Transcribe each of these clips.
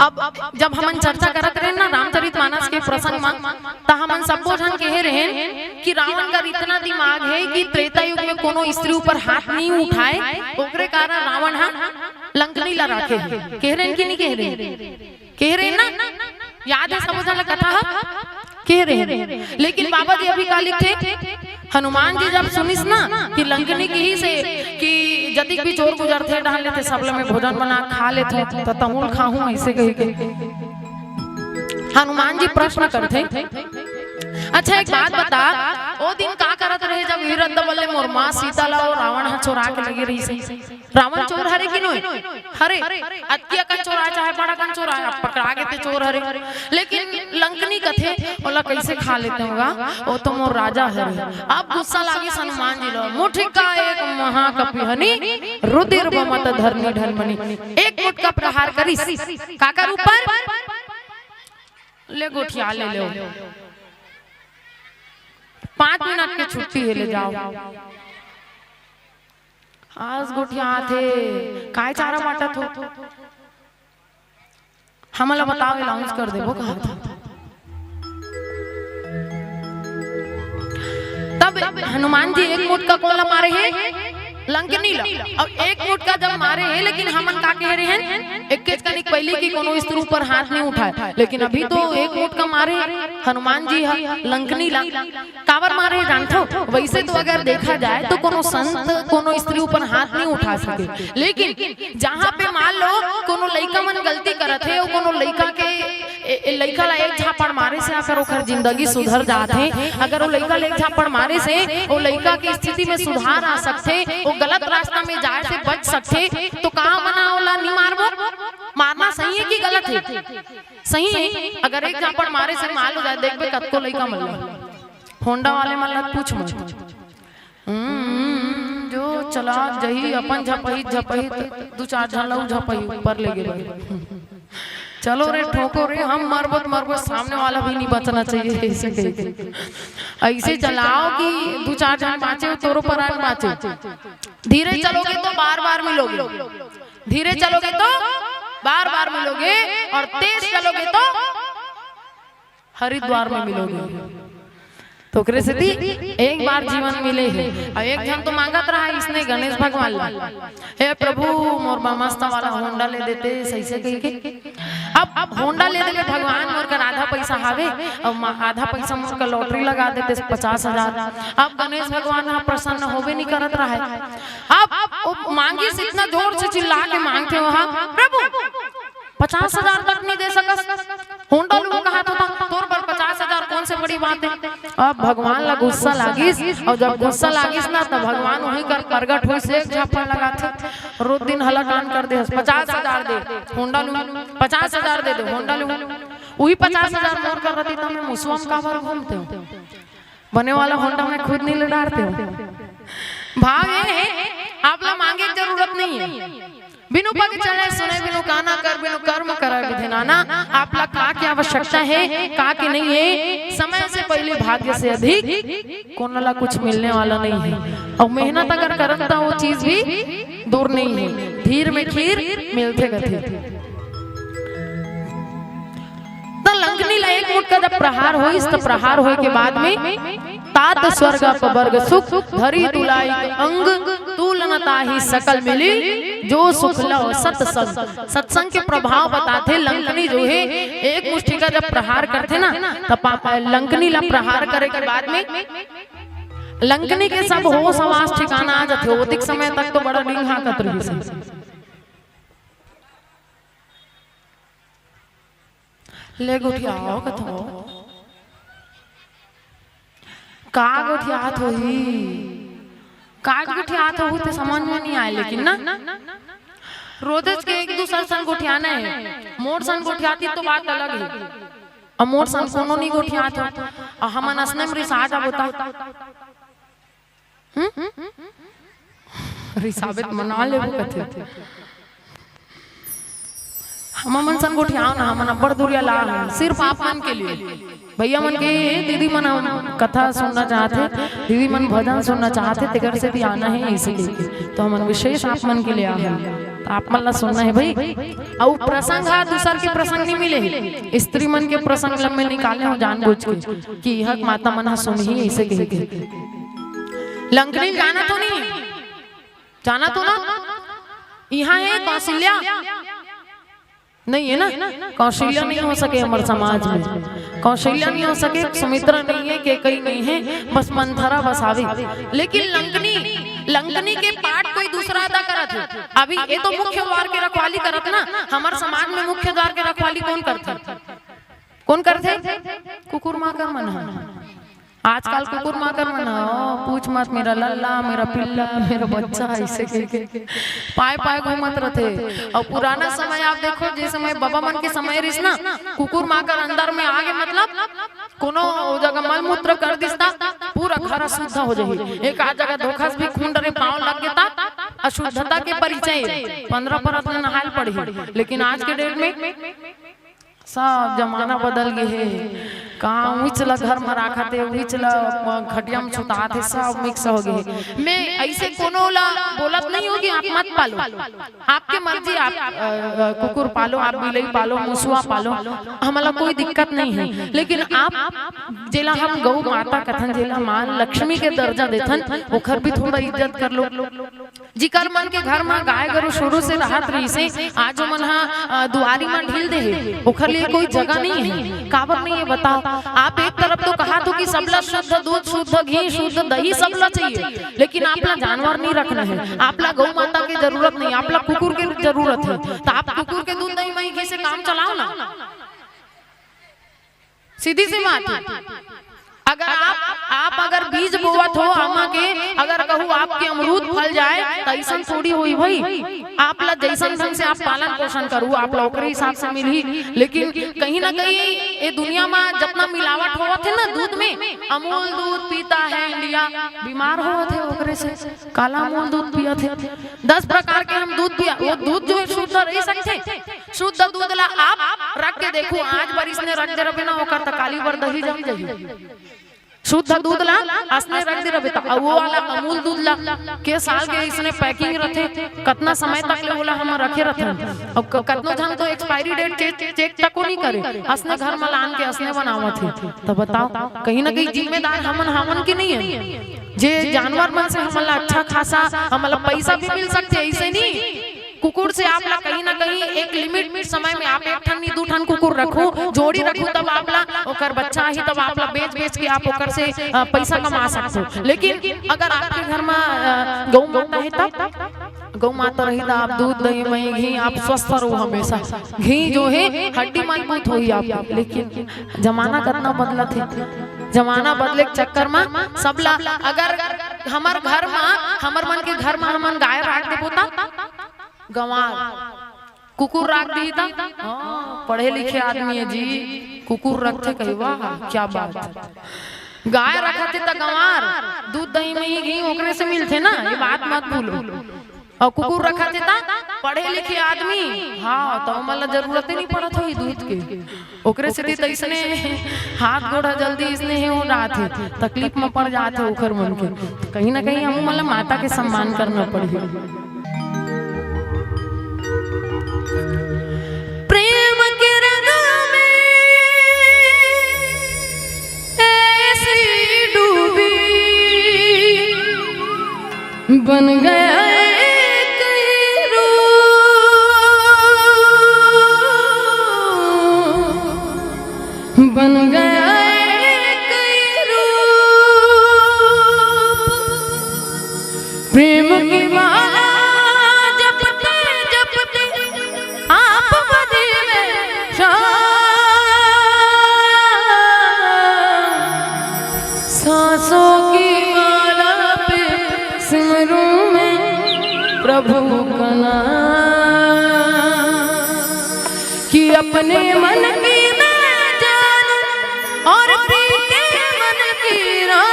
अब जब हमन चर्चा करत रहे ना रामचरितमानस के प्रसंग में, तो हमन सबो जन कहे रहे कि रावण का इतना दिमाग है कि त्रेता युग में कोनो स्त्री ऊपर हाथ नहीं उठाए, ओकरे कारण रावण हा लंकनी ला राखे। कह रहे कि नहीं कह रहे? कह रहे ना, याद है सबो जन कथा कह रहे। लेकिन बाबा जी अभी का लिखे, हनुमान जी जब सुनिस ना कि लंकनी की ही से कि जतिक भी चोर गुजर थे डाल लेते सब में भोजन बना खा लेते तो तमुल खाऊं ऐसे कह के हनुमान जी प्रश्न करते। अच्छा एक बात बता, ओ दिन का करत रहे जब वीरद बल्ले मोर मां सीता ला और रावण हा चोरा के लगे रही से? रावण चोर हरे कि नहीं हरे? अतिया का चोरा चाहे बड़ा का चोरा, पकड़ा के ते चोर हरे। लेकिन लंकनी कथे ओला कैसे खा लेते होगा, वो तो मोर राजा है। अब गुस्सा लागी हनुमान जी लो, मुठिका एक महाकपिहनी रुधिर बमत धरनी ढलमनी, एक मुठ का प्रहार करिस काकर ऊपर ले गोठिया ले लो, 5 मिनट की छुट्टी है ले जाओ। आज गोठिया थे काय चारा बाटत हो, हमला बताओ अनाउंस कर देबो कहा था। तब हनुमान जी एक मुठ का कोला मारे हैं लंकनी ला, और एक मुठ का जब मारे हैं, लेकिन हमन का कह रहे हैं एक कनिक पहले की कोनो स्त्री ऊपर हाथ नहीं उठाए, लेकिन अभी तो एक मुठ का मारे हनुमान जी लंकनी ला। कावर मारे जानते? वैसे तो अगर देखा जाए तो कोनो संत कोनो स्त्री ऊपर हाथ नहीं उठा सके, लेकिन जहाँ पे मान लो कोनो लड़का मन गलती करत है, कोनो लड़का के लड़का ला एक झापड़ मारे से आकर ओकर जिंदगी सुधर जाते। अगर वो लड़का एक झापड़ मारे से वो लड़का की स्थिति में सुधार आ सकते, वो गलत रास्ता में जाए से बच सकते, तो कहाँ मना होला नहीं मारबो? मारना सही है कि गलत है? सही है। अगर एक झापड़ मारे से माल हो जाए, देखबे कतको लड़का मल्ला होंडा वाले मल्ला पूछ मत जो चला जही अपन झपही झपही 2-4 झन लऊ झपही ऊपर ले गए। चलो रे ठोको रे, हम मरबत मरबत सामने वाला भी नहीं बचना चाहिए। ऐसे चलाओ कि 2-4 जन बाँचे तोरो पर आए बाँचे। धीरे चलोगे तो बार बार मिलोगे, धीरे चलोगे तो बार बार मिलोगे, और तेज चलोगे तो हरिद्वार में मिलोगे। तो कृष्ण एक बार जीवन मिले है, और एक जन तो मांगत रहा इसने गणेश भगवान ला, हे प्रभु मोर मस्त वाला होंडा ले देते सही से कह के। अब होंडा ले देते भगवान, मोर का आधा पैसा हावे, अब आधा पैसा मोर का लॉटरी लगा देते 50,000। अब गणेश भगवान प्रसन्न होवे नहीं करत रहा है। अब मांगी से इतना जोर से चिल्ला के मांगते वहां, प्रभु 50,000 तक नहीं दे सकस, होंडा लूंगा कहा तो था, तोर पर 50,000 कौन से बड़ी बात है। अब भगवान ला गुस्सा लागिस, और जब गुस्सा लागिस ना तो भगवान वहीं कर प्रगट हुई से एक झापड़ लगाते, रोज दिन हला कान कर दे 50,000 दे होंडा लूं, 50,000 दे दो होंडा लूं। वही 50,000 मोर कर रही तो मैं मुसलमान का बार घूमते हो, बने वाला होंडा में खुद नहीं लड़ाते हो। भाव ये है आप ला मांगे की जरूरत नहीं है, बिनु पग चले सुने बिनु काना कर बिनु कर्म कर विधिनाना। आप ला का की आवश्यकता है का की नहीं है, समय से पहले भाग्य से अधिक कोन ला कुछ मिलने वाला नहीं है, और मेहनत अगर करम तो वो चीज भी दूर नहीं है। धीर में खीर मिलते गथे। तो लंकनी ला एक मुठ का जब प्रहार हो, इस प्रहार हो के बाद में तात स्वर्ग अपवर्ग सुख धरी तुलाई अंग तुलनता ही सकल मिली जो सुख लो सत्संग। सत्संग के प्रभाव बताते लंकनी जो है एक मुष्टि का जब प्रहार करते ना, तब लंकनी ला प्रहार करे के बाद में लंकनी के सब होश हवास ठिकाना आ जाते। अधिक समय तक तो बड़ा डिंग हाकत रही ले गोठियाओ कथो का गोठियात होही, का गोठियात हो तो समझ में नहीं आए। लेकिन ना रोजेज के एक दूसरे सन गोठियाना है, मोर सन गोठियाती तो बात अलग है, और मोर सन कोनो नहीं गोठियात हो, और हमन असने में रिसा जा होता रिसाबत मना ले वो कथे। हम मन सन गोठियाओ ना हमन अब्बड़ दूरिया ला सिर्फ आप मन के लिए भैया मन के दीदी मन कथा सुनना चाहते, दीदी मन भजन सुनना चाहते, तेकर से भी आना है इसीलिए तो हमन विशेष आप मन के लिए आ तो आप मन ला सुनना है भाई। और प्रसंग है दूसर के प्रसंग नहीं मिले, स्त्री मन के प्रसंग लम्बे निकाले हो जानबूझ के कि यह माता मन सुन ही ऐसे कह के। लंकनी जाना तो नहीं, जाना तो ना यहाँ है कौशल्या नहीं है ना, कौशल्या नहीं हो सके हमारे समाज में, कौशल्या नहीं हो सके, सुमित्रा नहीं है, केकई नहीं है, बस मंथरा बस आवे। लेकिन लंकनी के पाठ कोई दूसरा अदा करत है। अभी ये तो मुख्य द्वार के रखवाली करत ना, हमारे समाज में मुख्य द्वार के रखवाली कौन करते? कुकुर माकर मन। आजकल कुकुर माकर मन पूछ मत, मेरा लल्ला, मेरा पिल्ला, मेरा बच्चा ऐसे के पाए घूमत रहते। और पुराना समय आप देखो, जिस समय बाबा मन के समय रिस ना, कुकुर माकर अंदर में आगे मतलब कोनो जगह मल मूत्र कर दिसता पूरा घर अशुद्ध हो जाए। एक आध जगह धोखा भी खून डरे पाँव लग गया, अशुद्धता के परिचय 15 परत में नहाल पड़ी। लेकिन आज के डेट में सब जमाना बदल गए है, कहाँ उचला घर में रखा थे, उचला खटिया में छुटा थे, सब मिक्स हो गए। मैं ऐसे कोनो ला बोलत नहीं होगी आप मत पालो, आपके मर्जी, आप कुकुर पालो, आप बिलाई पालो, मुसुआ पालो, हमारा कोई दिक्कत नहीं है। लेकिन आप जेला हम गौ माता कथन, जेला मान लक्ष्मी के दर्जा देथन, ओखर भी थोड़ा इज्जत कर लो। जिकर मन के घर में गाय गरु शुरू से रहत रही से, आज मन दुआरी में ढील दे है, ओखर लिए कोई जगह नहीं है। काबर नहीं है बताओ? आप एक तरफ तो कहा तो कि सबला शुद्ध दूध, शुद्ध घी, शुद्ध दही सबला चाहिए, लेकिन आपला जानवर नहीं रखना है, आपला गौ माता की जरूरत नहीं, आपला कुकुर की जरूरत है। तो आप कुकुर के दूध दही मही घी से काम चलाओ ना, सीधी सी बात है। अगर आप अगर बीज बोवत हो आमा के, अगर कहूँ आपके अमरूद फल जाए तो ऐसा थोड़ी हुई भाई, आप ला जैसन ढंग से आप पालन पोषण करू, आप लोकरे हिसाब से मिली। लेकिन कहीं ना कहीं ये दुनिया में जितना मिलावट हुआ थे ना दूध में, अमूल दूध पीता है इंडिया, बीमार हुआ थे ओकरे से, काला अमूल दूध पिया थे। 10 प्रकार के हम दूध पिया, वो दूध जो शुद्ध रह सकते, शुद्ध दूध ला आप रख के देखो, आज बारिश ने रख दे रहे ना ओकर तकाली बर दही जम जाही। शुद्ध दूध ला असने रख दे रहे, वो वाला अमूल दूध ला के साल के इसने पैकिंग रखे, कितना समय तक ले बोला हम रखे रहते, और कितनो जन तो एक्सपायरी डेट चेक तक को नहीं करे, असने घर में लान के असने बनावत थे। तो बताओ कहीं ना कहीं जिम्मेदार हमन की नहीं है। जे जानवर मन से हमला अच्छा खासा हमला पैसा भी मिल सकते, ऐसे नहीं। कुकुर से आप ला कहीं ना कहीं एक लिमिट समय में आप 1 ठन नहीं 2 ठन कुकुर रखो, जोड़ी रखो, तब आप ला ओकर बच्चा ही, तब आप ला बेच के आप ओकर से पैसा कमा सकते हो। लेकिन अगर आपके घर में गौ माता है, तब गौ माता रही तो आप दूध दही मही घी आप स्वस्थ रहो हमेशा, घी जो है हड्डी मजबूत हुई आप। लेकिन जमाना कितना बदला थे, जमाना बदले के चक्कर में सब ला, अगर हमार घर में हमार मन के घर में हमन गाय राख दे पोता, गंवार कुकुर रख दी था, पढ़े लिखे आदमी है जी, कुकुर रखते कही वाह क्या बात है। गाय रखते तो गंवार दूध दही में ही घी ओकरे से मिलते ना, ये बात मत भूलो। और कुकुर रखते था पढ़े लिखे आदमी, हाँ तो मतलब जरूरत ही नहीं पड़त हुई दूध के, ओकरे से तो इसने हाथ गोड़ा जल्दी इसने हो रहा थे, तकलीफ में पड़ जाते ओकर मन के। कहीं ना कहीं हम मतलब माता के सम्मान करना पड़ेगा। प्रेम के रंग में ऐसी डूबी बन गया एक रूप, बन गया एक रूप। प्रेम की माला सांसों की माला पे सिमरूं में प्रभु का नाम, कि अपने मन की मैं जानूं और प्रिय के मन की राह।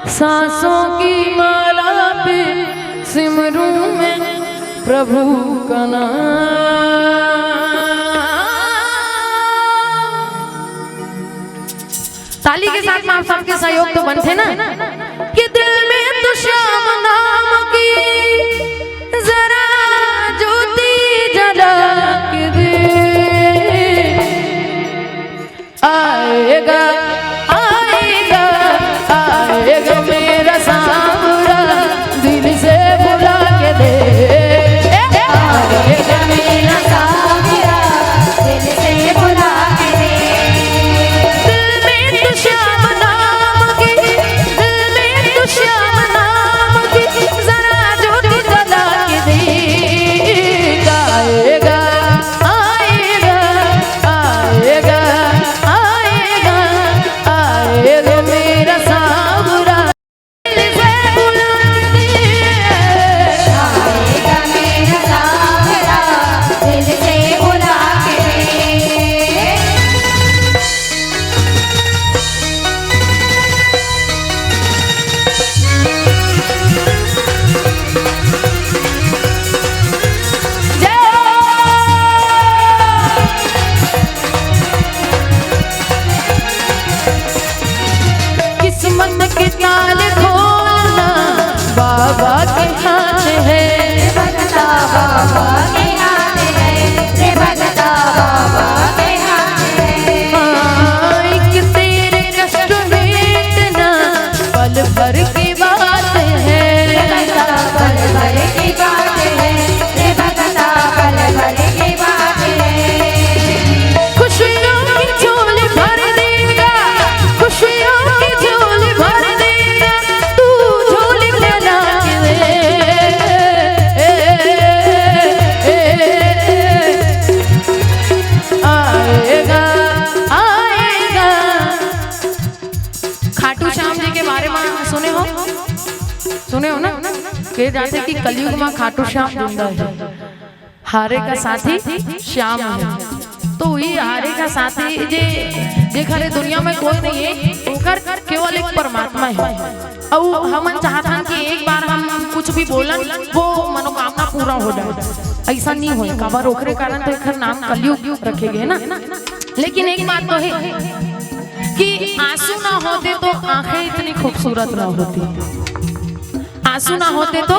सांसों की माला पे सिमरू में प्रभु का नाम। ताली के साथ में आप सबके सहयोग तो बनते ना कि दिल में तो श्याम नाम की जरा ज्योति जला के दे। आएगा आएगा आएगा मेरा सांवरा दिल से बुला के दे। आएगा मेरा सांवरा दिल से बुला के दे। दिल में तो श्याम नाम की, दिल में तो श्याम नाम की जरा ज्योति जला के दे। आएगा आएगा आएगा आएगा आएगा मेरा सांवरा दिल से बुला के दे। आएगा मेरा सांवरा दिल से बुला के दे। किस्मत के ताले खोलना बाबा के हाथ है। भगता बाबा के हाथ है, रे भगता बाबा के हाथ है। हाँ, एक तेरे कष्ट मिटना पल भर की बात है। भगता पल भर की बात है, रे भगता पल भर की बात है। खुशियों की झोली भर देगा, खुशियों की झोली भर देगा, तू झोली फैला के दे। आएगा आएगा। खाटू श्याम जी के बारे में सुने हो ना कह जाते कि कलयुग में खाटू श्याम जिंदा है। हारे का साथी श्याम है। तो ये हारे का साथी जे खरे दुनिया में कोई नहीं है, ओकर केवल एक परमात्मा है। और हमन चाहत हन कि एक बार हम कुछ भी बोलन वो मनोकामना पूरा हो जाए। ऐसा नहीं होए काबर ओकरे कारण तो एकर नाम कलयुग रखे गए ना। लेकिन एक बात तो है कि आंसू ना होते तो आंखें इतनी खूबसूरत ना होती। आंसू ना होते तो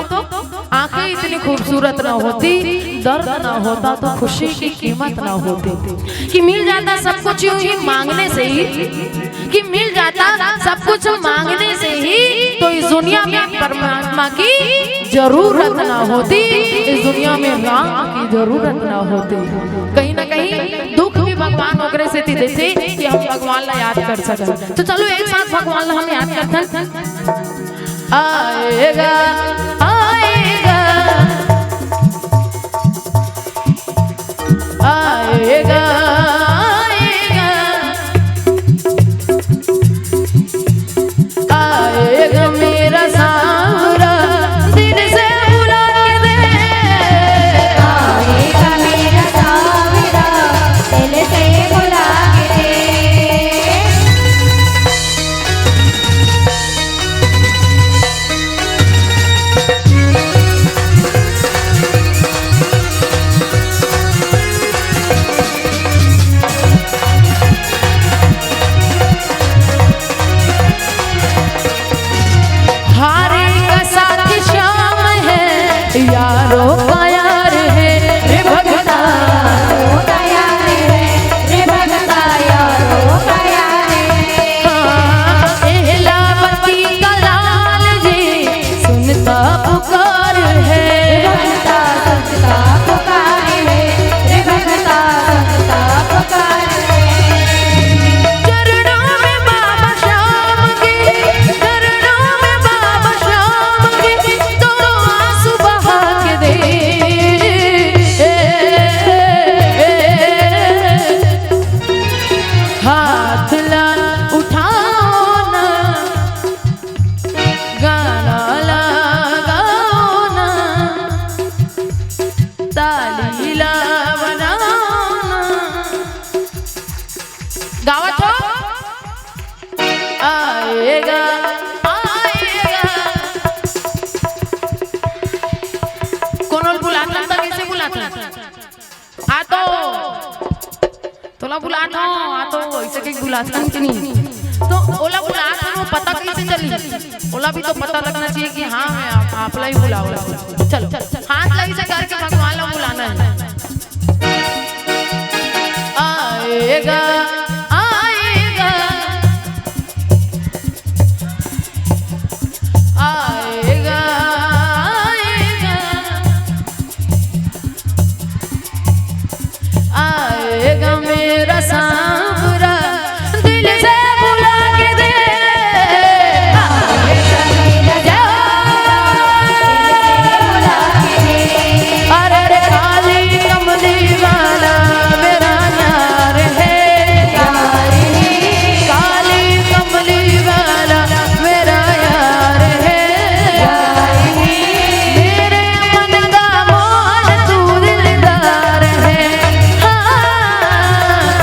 आंखें इतनी खूबसूरत ना होती। दर्द ना होता तो खुशी की कीमत ना होती। कि मिल जाता सब कुछ यूं ही मांगने से ही, कि मिल जाता सब कुछ मांगने से ही, तो इस दुनिया में परमात्मा की जरूरत ना होती। इस दुनिया में राम की जरूरत ना होती। कहीं ना कहीं दुख भी भगवान ओकरे से देते कि हम भगवान ला याद कर सकें। तो चलो एक साथ भगवान ला हम याद करते हैं। आएगा आएगा आएगा आएगा आएगा मेरा सांवरा दिल से बुला के दे। आएगा मेरा सांवरा दिल से बुला के दे। हारे का साथी श्याम है, यारों का यार है। रे भगता यारो का यार है, रे भगता यारो का यार है। एलावती का लाल जी सुनता पुकार है। भगता संता पुकार है, रे भगता संता पुकार है। चरणों में बाबा श्याम के, चरणों में बाबा श्याम के, तो आंसू बहा के दे। हाथ ला उठाओ ना, गाना लगाओ ना, ताली ला बनाओ ना। गावत हो? आएगा आएगा मैं बुलाता हूँ आ तो ऐसे कहीं बुलाता हूँ कि नहीं तो ओला बुलाता हूँ पता कैसे चली ओला भी तो पता लगना चाहिए कि हाँ मैं आप ही बुलाओ चलो हाथ लगी से करके भगवान लोग बुलाना है आएगा आएगा आएगा आएगा मेरा सांवरा दिल से बुला के दे अरे रे काली कमली वाला मेरा यार है काली कमली वाला मेरा यार है मेरे मन का मोहन तू दिलदार है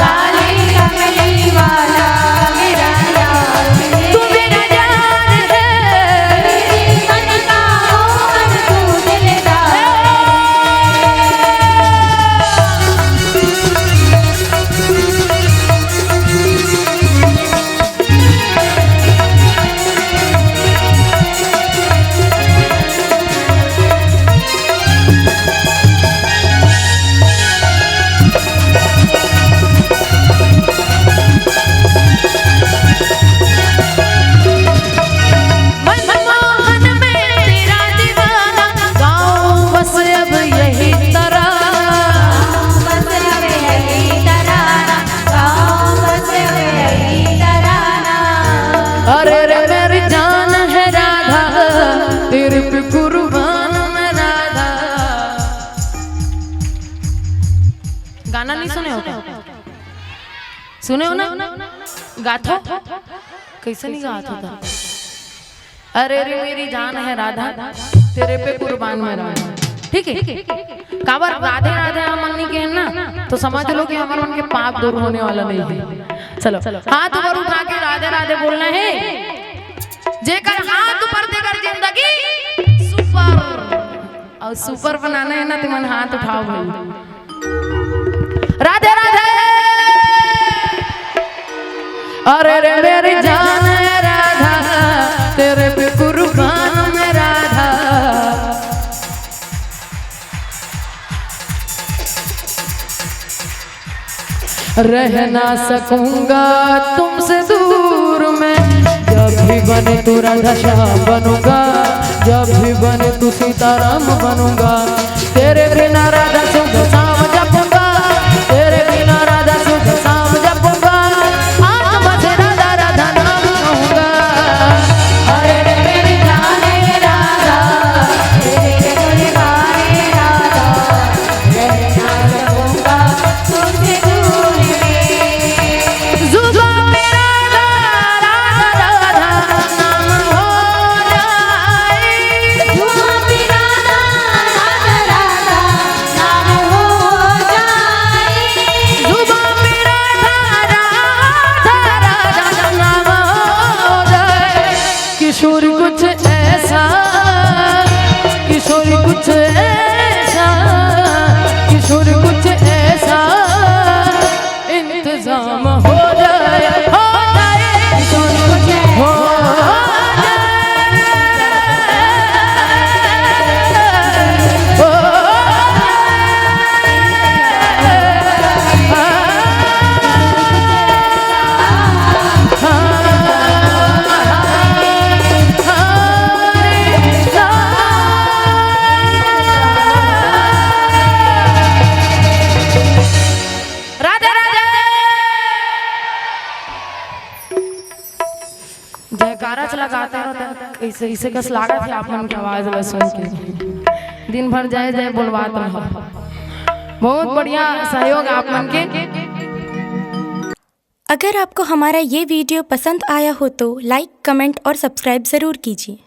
काली कमली वाला मेरा यार तू मेरा यार है मन का मोहन तू दिलदार मनमोहन में तेरा दीवाना गाँव बस अब यही तरह बस अब यही तराना गाँव बस अब यही तराना अरे रे मेरी जान है राधा तेरे पे कुर्बान मैं राधा गाना नहीं सुने हो क्या सुने हो ना गाथो कैसे नहीं गाता था अरे रे मेरी जान है राधा तेरे पे कुर्बान मैं राधा ठीक है काबर राधे राधे मन नहीं के ना तो समझ लो कि हमारे मन के पाप दूर होने वाला नहीं है चलो हाथ ऊपर उठा के राधे राधे बोलना है जेकर हाथ ऊपर देकर जिंदगी सुपर और सुपर बनाना है ना तो मन हाथ उठाओ भाई राधे राधे अरे रे मेरी जान है राधा तेरे पे कुर्बान मैं राधा रह ना सकूंगा तुमसे दूर में जब भी बने तू राधा श्याम बनूंगा जब भी बने तू सीताराम बनूंगा तेरे बिना राधा शुद्ध शाम जपूंगा तेरे बिना राधा शुद्ध शाम जपूंगा आज बस राधा राधा नाम कहूंगा अरे रे मेरी जान है राधा तेरे कुर्बान है राधा रहना रहूंगा तुझसे दूर में जुबान पे राधा राधा राधा नाम हो जाए जुबान पे राधा राधा राधा नाम हो जाए जुबान पे राधा राधा राधा नाम हो जाए किशोर कुछ ऐसा किशोर कुछ ऐसा किशोर कुछ ऐसा इंतजाम हो जाए किशोर कुछ हो राधे राधे जयकारा लगाते रहते ऐसे ऐसे कस लागत है आप मन की आवाज ला सुन के दिन भर जय जय बोलवात रहो बहुत बढ़िया सहयोग आप मन के अगर आपको हमारा ये वीडियो पसंद आया हो तो लाइक, कमेंट और सब्सक्राइब ज़रूर कीजिए।